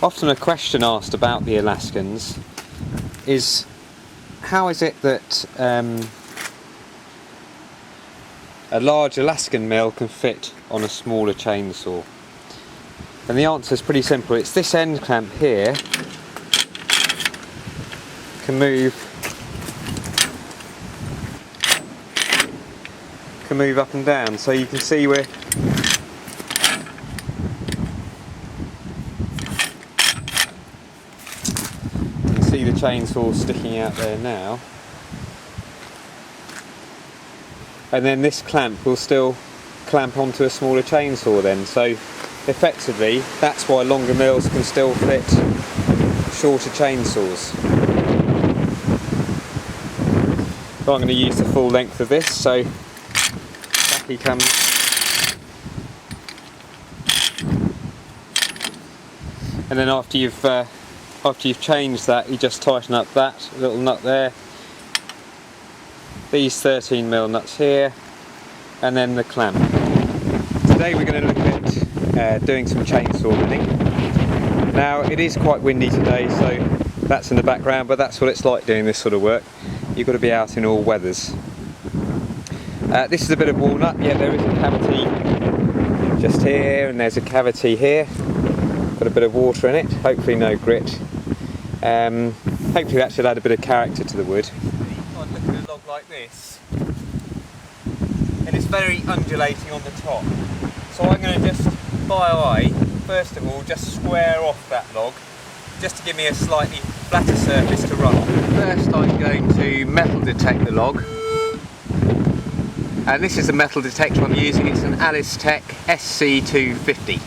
Often a question asked about the Alaskans is, how is it that a large Alaskan mill can fit on a smaller chainsaw? And the answer is pretty simple. It's this end clamp here can move up and down, so you can see where the chainsaw sticking out there now, and then this clamp will still clamp onto a smaller chainsaw then, so effectively that's why longer mills can still fit shorter chainsaws. But I'm going to use the full length of this, so back he comes. And then after you've changed that, you just tighten up that little nut there, these 13mm nuts here, and then the clamp. Today we're going to look at doing some chainsaw milling. Now it is quite windy today, so that's in the background, but that's what it's like doing this sort of work. You've got to be out in all weathers. This is a bit of walnut. Yeah, there is a cavity just here, and there's a cavity here. Got a bit of water in it, hopefully no grit. Hopefully that should add a bit of character to the wood. I'd look at a log like this, and it's very undulating on the top. So I'm going to just, by eye, first of all, just square off that log, just to give me a slightly flatter surface to run on. First I'm going to metal detect the log. And this is the metal detector I'm using. It's an Alice Tech SC250.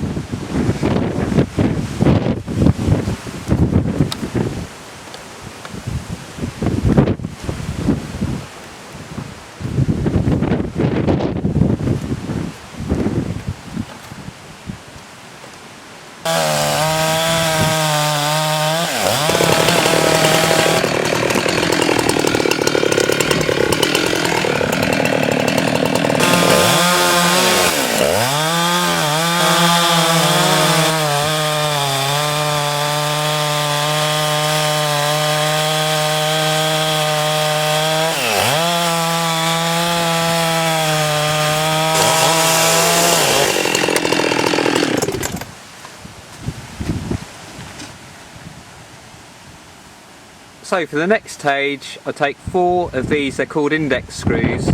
So for the next stage, I take 4 of these. They're called index screws.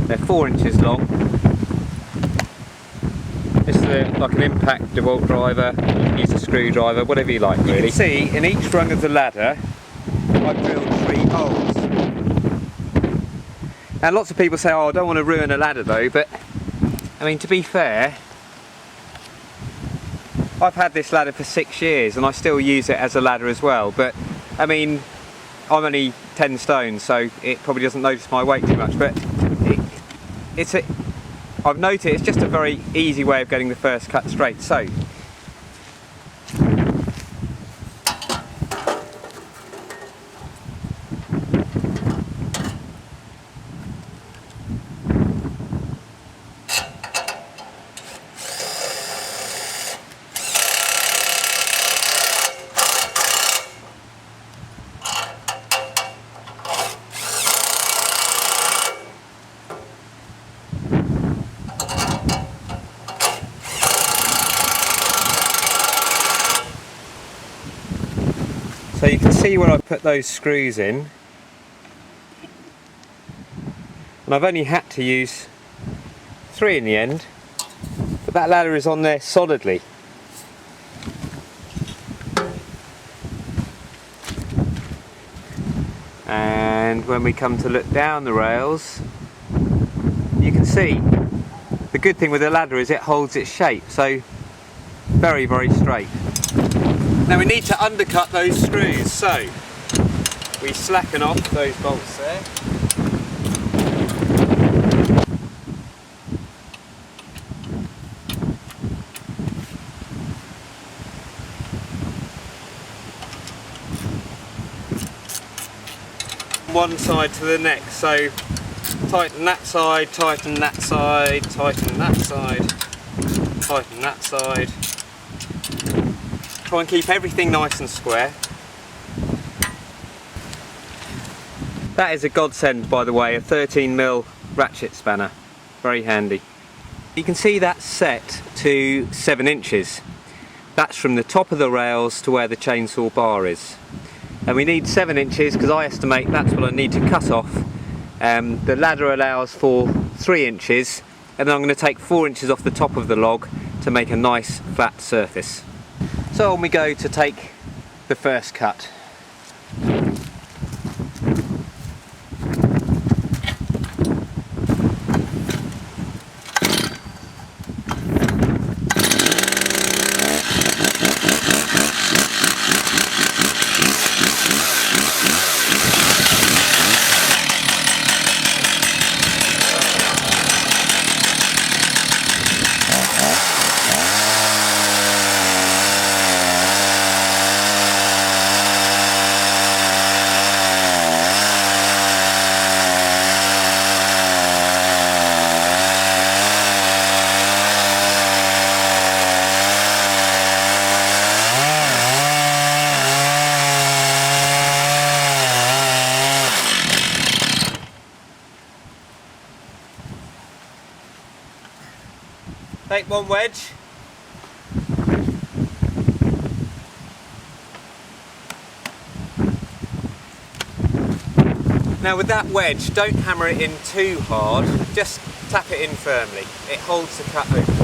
They're 4 inches long. This is like an impact DeWalt driver. You can use a screwdriver, whatever you like really. You can see in each rung of the ladder I've drilled 3 holes. Now lots of people say, oh, I don't want to ruin a ladder though, but I mean, to be fair, I've had this ladder for 6 years and I still use it as a ladder as well. But I mean, I'm only 10 stone, so it probably doesn't notice my weight too much, but I've noticed it's just a very easy way of getting the first cut straight. So you can see where I put those screws in, and I've only had to use 3 in the end, but that ladder is on there solidly. And when we come to look down the rails, you can see the good thing with the ladder is it holds its shape, so very, very straight. Now we need to undercut those screws, so we slacken off those bolts there. One side to the next, so tighten that side, tighten that side, tighten that side, tighten that side. Try and keep everything nice and square. That is a godsend, by the way, a 13mm ratchet spanner. Very handy. You can see that's set to 7 inches. That's from the top of the rails to where the chainsaw bar is. And we need 7 inches because I estimate that's what I need to cut off. The ladder allows for 3 inches, and then I'm going to take 4 inches off the top of the log to make a nice flat surface. So on we go to take the first cut. Take one wedge. Now with that wedge, don't hammer it in too hard, just tap it in firmly. It holds the cut open.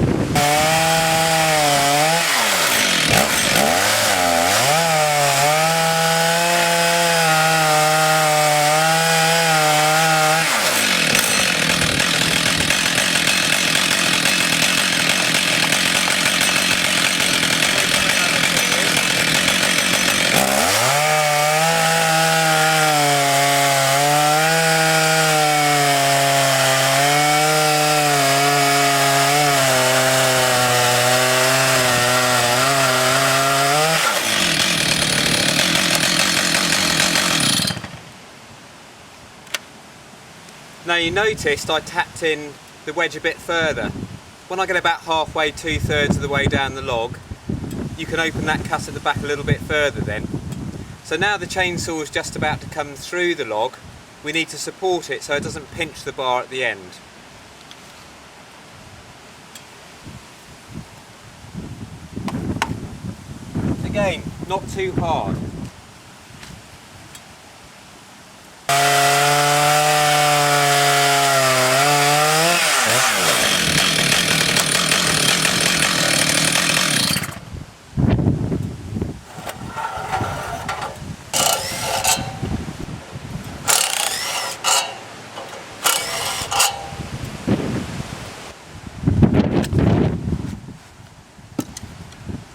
Now you noticed I tapped in the wedge a bit further. When I get about halfway, 2/3 of the way down the log, you can open that cut at the back a little bit further then. So now the chainsaw is just about to come through the log, we need to support it so it doesn't pinch the bar at the end. Again, not too hard.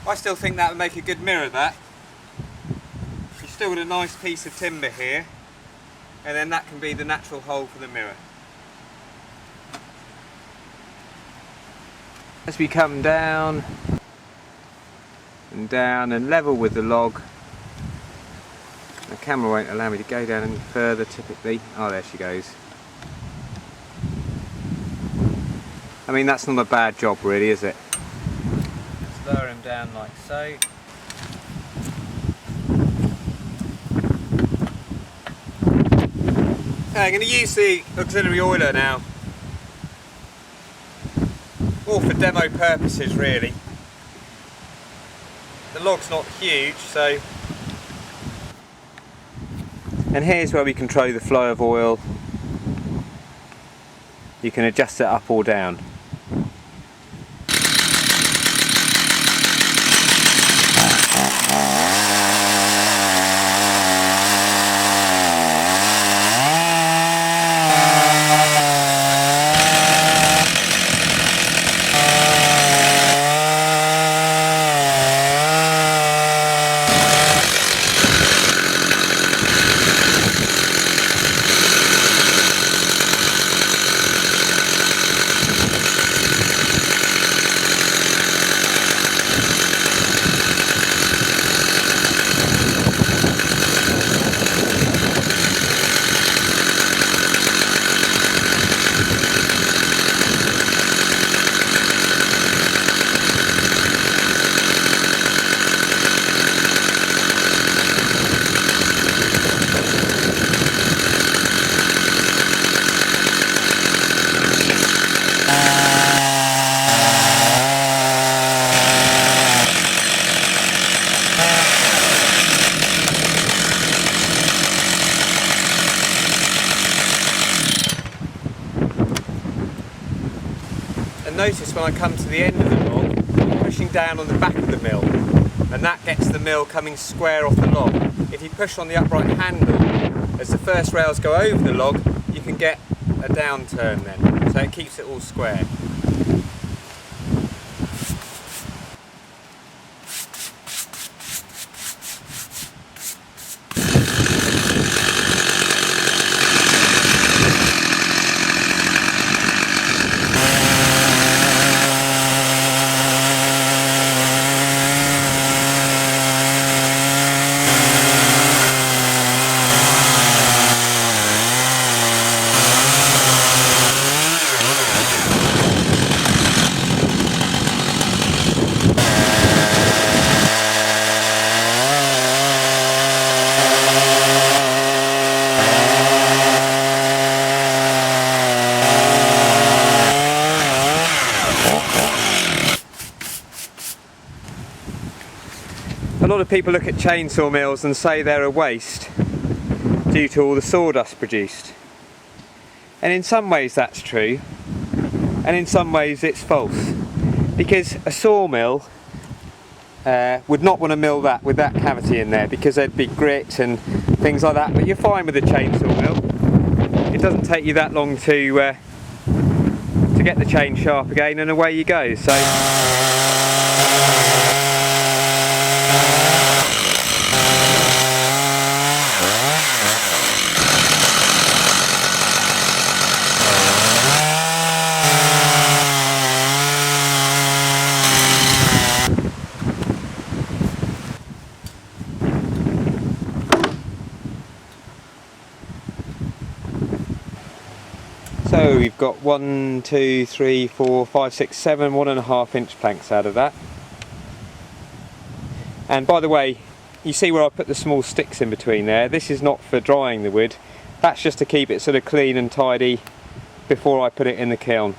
I still think that would make a good mirror, that. You've still got a nice piece of timber here, and then that can be the natural hole for the mirror. As we come down and down and level with the log, the camera won't allow me to go down any further typically. Oh, there she goes. I mean, that's not a bad job really, is it? Lower him down like so. I'm going to use the auxiliary oiler now, all for demo purposes really. The log's not huge, so. And here's where we control the flow of oil. You can adjust it up or down. And notice when I come to the end of the log, I'm pushing down on the back of the mill, and that gets the mill coming square off the log. If you push on the upright handle, as the first rails go over the log, you can get a downturn then, so it keeps it all square. A lot of people look at chainsaw mills and say they're a waste due to all the sawdust produced. And in some ways that's true, and in some ways it's false. Because a sawmill would not want to mill that with that cavity in there, because there'd be grit and things like that. But you're fine with a chainsaw mill. It doesn't take you that long to get the chain sharp again, and away you go. So So we've got 1, 2, 3, 4, 5, 6, 7 1.5 inch planks out of that. And by the way, you see where I put the small sticks in between there? This is not for drying the wood, that's just to keep it sort of clean and tidy before I put it in the kiln.